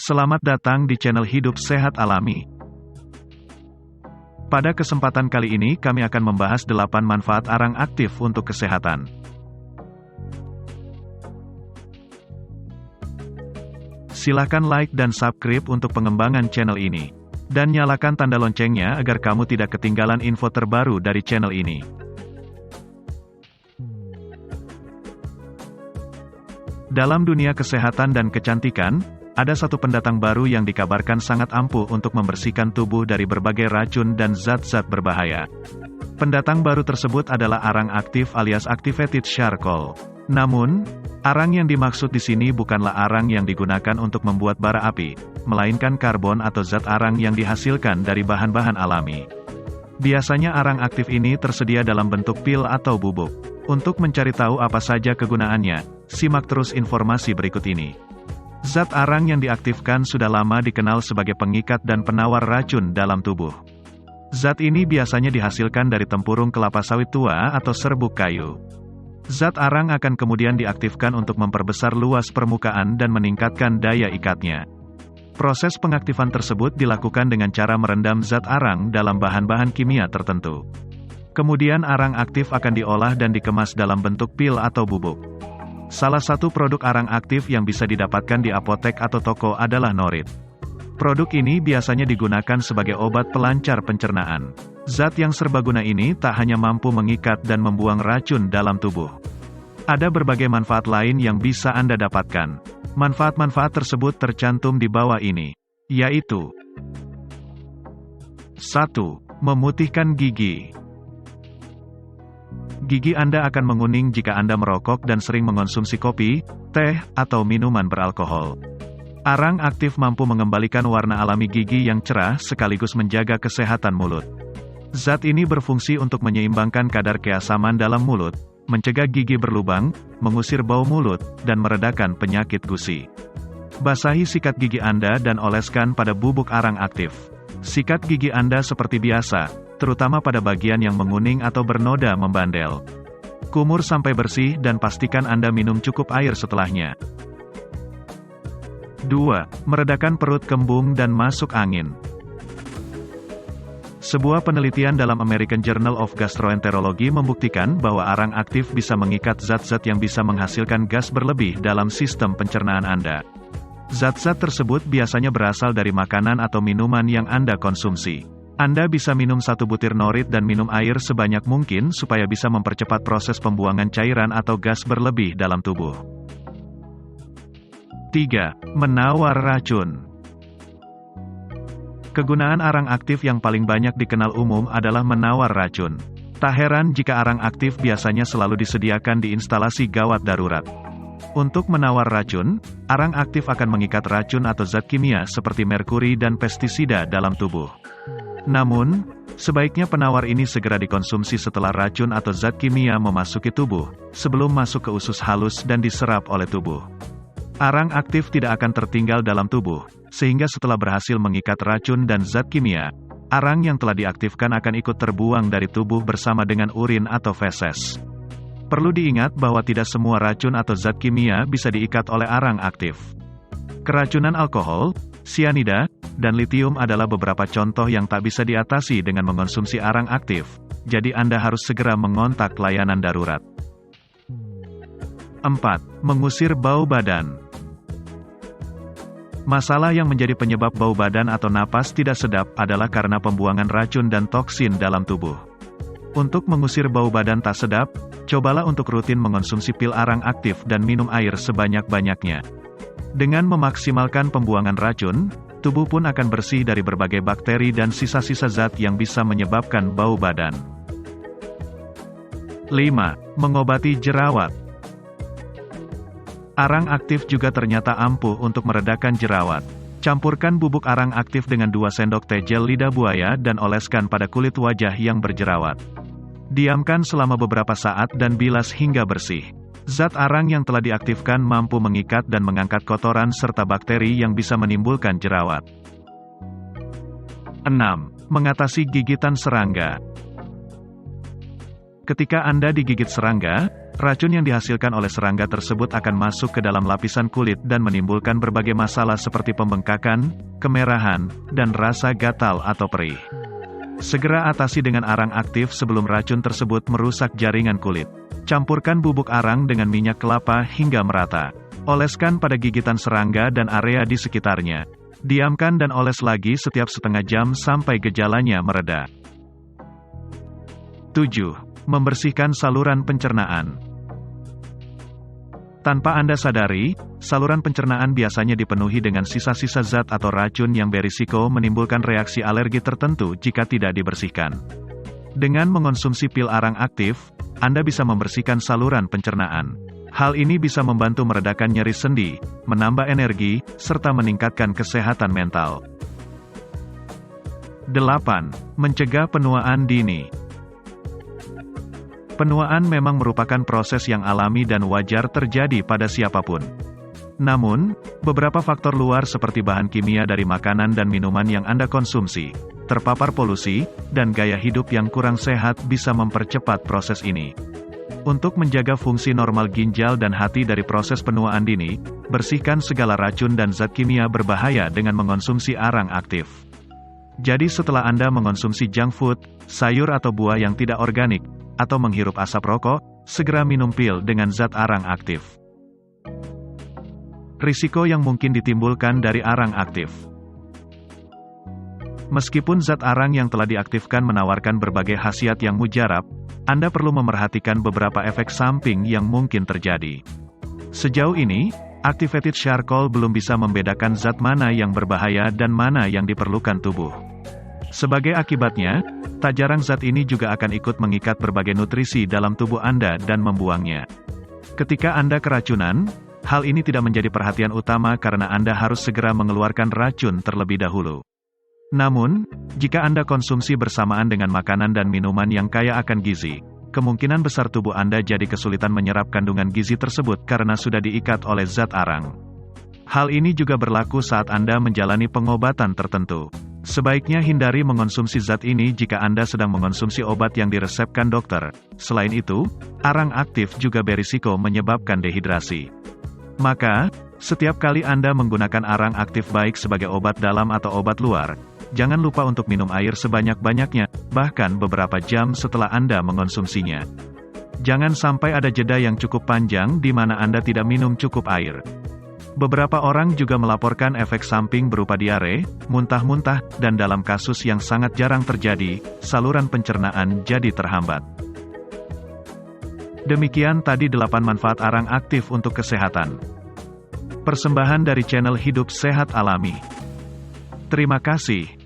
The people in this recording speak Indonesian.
Selamat datang di channel Hidup Sehat Alami. Pada kesempatan kali ini kami akan membahas 8 manfaat arang aktif untuk kesehatan. Silakan like dan subscribe untuk pengembangan channel ini. Dan nyalakan tanda loncengnya agar kamu tidak ketinggalan info terbaru dari channel ini. Dalam dunia kesehatan dan kecantikan, ada satu pendatang baru yang dikabarkan sangat ampuh untuk membersihkan tubuh dari berbagai racun dan zat-zat berbahaya. Pendatang baru tersebut adalah arang aktif alias activated charcoal. Namun, arang yang dimaksud di sini bukanlah arang yang digunakan untuk membuat bara api, melainkan karbon atau zat arang yang dihasilkan dari bahan-bahan alami. Biasanya arang aktif ini tersedia dalam bentuk pil atau bubuk. Untuk mencari tahu apa saja kegunaannya, simak terus informasi berikut ini. Zat arang yang diaktifkan sudah lama dikenal sebagai pengikat dan penawar racun dalam tubuh. Zat ini biasanya dihasilkan dari tempurung kelapa sawit tua atau serbuk kayu. Zat arang akan kemudian diaktifkan untuk memperbesar luas permukaan dan meningkatkan daya ikatnya. Proses pengaktifan tersebut dilakukan dengan cara merendam zat arang dalam bahan-bahan kimia tertentu. Kemudian arang aktif akan diolah dan dikemas dalam bentuk pil atau bubuk. Salah satu produk arang aktif yang bisa didapatkan di apotek atau toko adalah Norit. Produk ini biasanya digunakan sebagai obat pelancar pencernaan. Zat yang serbaguna ini tak hanya mampu mengikat dan membuang racun dalam tubuh. Ada berbagai manfaat lain yang bisa Anda dapatkan. Manfaat-manfaat tersebut tercantum di bawah ini, yaitu 1. Memutihkan gigi. Gigi Anda akan menguning jika Anda merokok dan sering mengonsumsi kopi, teh, atau minuman beralkohol. Arang aktif mampu mengembalikan warna alami gigi yang cerah sekaligus menjaga kesehatan mulut. Zat ini berfungsi untuk menyeimbangkan kadar keasaman dalam mulut, mencegah gigi berlubang, mengusir bau mulut, dan meredakan penyakit gusi. Basahi sikat gigi Anda dan oleskan pada bubuk arang aktif. Sikat gigi Anda seperti biasa, terutama pada bagian yang menguning atau bernoda membandel. Kumur sampai bersih dan pastikan Anda minum cukup air setelahnya. 2. Meredakan perut kembung dan masuk angin. Sebuah penelitian dalam American Journal of Gastroenterology membuktikan bahwa arang aktif bisa mengikat zat-zat yang bisa menghasilkan gas berlebih dalam sistem pencernaan Anda. Zat-zat tersebut biasanya berasal dari makanan atau minuman yang Anda konsumsi. Anda bisa minum 1 butir Norit dan minum air sebanyak mungkin supaya bisa mempercepat proses pembuangan cairan atau gas berlebih dalam tubuh. 3. Menawar racun. Kegunaan arang aktif yang paling banyak dikenal umum adalah menawar racun. Tak heran jika arang aktif biasanya selalu disediakan di instalasi gawat darurat. Untuk menawar racun, arang aktif akan mengikat racun atau zat kimia seperti merkuri dan pestisida dalam tubuh. Namun, sebaiknya penawar ini segera dikonsumsi setelah racun atau zat kimia memasuki tubuh, sebelum masuk ke usus halus dan diserap oleh tubuh. Arang aktif tidak akan tertinggal dalam tubuh, sehingga setelah berhasil mengikat racun dan zat kimia, arang yang telah diaktifkan akan ikut terbuang dari tubuh bersama dengan urin atau feses. Perlu diingat bahwa tidak semua racun atau zat kimia bisa diikat oleh arang aktif. Keracunan alkohol, sianida, dan litium adalah beberapa contoh yang tak bisa diatasi dengan mengonsumsi arang aktif, jadi Anda harus segera mengontak layanan darurat. 4. Mengusir bau badan. Masalah yang menjadi penyebab bau badan atau napas tidak sedap adalah karena pembuangan racun dan toksin dalam tubuh. Untuk mengusir bau badan tak sedap, cobalah untuk rutin mengonsumsi pil arang aktif dan minum air sebanyak-banyaknya. Dengan memaksimalkan pembuangan racun, tubuh pun akan bersih dari berbagai bakteri dan sisa-sisa zat yang bisa menyebabkan bau badan. 5. Mengobati jerawat. Arang aktif juga ternyata ampuh untuk meredakan jerawat. Campurkan bubuk arang aktif dengan 2 sendok teh gel lidah buaya dan oleskan pada kulit wajah yang berjerawat. Diamkan selama beberapa saat dan bilas hingga bersih. Zat arang yang telah diaktifkan mampu mengikat dan mengangkat kotoran serta bakteri yang bisa menimbulkan jerawat. 6. Mengatasi gigitan serangga. Ketika Anda digigit serangga, Racun yang dihasilkan oleh serangga tersebut akan masuk ke dalam lapisan kulit dan menimbulkan berbagai masalah seperti pembengkakan, kemerahan, dan rasa gatal atau perih. Segera atasi dengan arang aktif sebelum racun tersebut merusak jaringan kulit. Campurkan bubuk arang dengan minyak kelapa hingga merata. Oleskan pada gigitan serangga dan area di sekitarnya. Diamkan dan oles lagi setiap setengah jam sampai gejalanya mereda. 7. Membersihkan saluran pencernaan. Tanpa Anda sadari, saluran pencernaan biasanya dipenuhi dengan sisa-sisa zat atau racun yang berisiko menimbulkan reaksi alergi tertentu jika tidak dibersihkan. Dengan mengonsumsi pil arang aktif, Anda bisa membersihkan saluran pencernaan. Hal ini bisa membantu meredakan nyeri sendi, menambah energi, serta meningkatkan kesehatan mental. 8. Mencegah penuaan dini. Penuaan memang merupakan proses yang alami dan wajar terjadi pada siapapun. Namun, beberapa faktor luar seperti bahan kimia dari makanan dan minuman yang Anda konsumsi, terpapar polusi, dan gaya hidup yang kurang sehat bisa mempercepat proses ini. Untuk menjaga fungsi normal ginjal dan hati dari proses penuaan dini, bersihkan segala racun dan zat kimia berbahaya dengan mengonsumsi arang aktif. Jadi setelah Anda mengonsumsi junk food, sayur atau buah yang tidak organik, atau menghirup asap rokok, segera minum pil dengan zat arang aktif. Risiko yang mungkin ditimbulkan dari arang aktif. Meskipun zat arang yang telah diaktifkan menawarkan berbagai khasiat yang mujarab, Anda perlu memerhatikan beberapa efek samping yang mungkin terjadi. Sejauh ini, activated charcoal belum bisa membedakan zat mana yang berbahaya dan mana yang diperlukan tubuh. Sebagai akibatnya, tak jarang zat ini juga akan ikut mengikat berbagai nutrisi dalam tubuh Anda dan membuangnya. Ketika Anda keracunan, hal ini tidak menjadi perhatian utama karena Anda harus segera mengeluarkan racun terlebih dahulu. Namun, jika Anda konsumsi bersamaan dengan makanan dan minuman yang kaya akan gizi, kemungkinan besar tubuh Anda jadi kesulitan menyerap kandungan gizi tersebut karena sudah diikat oleh zat arang. Hal ini juga berlaku saat Anda menjalani pengobatan tertentu. Sebaiknya hindari mengonsumsi zat ini jika Anda sedang mengonsumsi obat yang diresepkan dokter. Selain itu, arang aktif juga berisiko menyebabkan dehidrasi. Maka, setiap kali Anda menggunakan arang aktif baik sebagai obat dalam atau obat luar, jangan lupa untuk minum air sebanyak-banyaknya, bahkan beberapa jam setelah Anda mengonsumsinya. Jangan sampai ada jeda yang cukup panjang di mana Anda tidak minum cukup air. Beberapa orang juga melaporkan efek samping berupa diare, muntah-muntah, dan dalam kasus yang sangat jarang terjadi, saluran pencernaan jadi terhambat. Demikian tadi 8 manfaat arang aktif untuk kesehatan. Persembahan dari channel Hidup Sehat Alami. Terima kasih.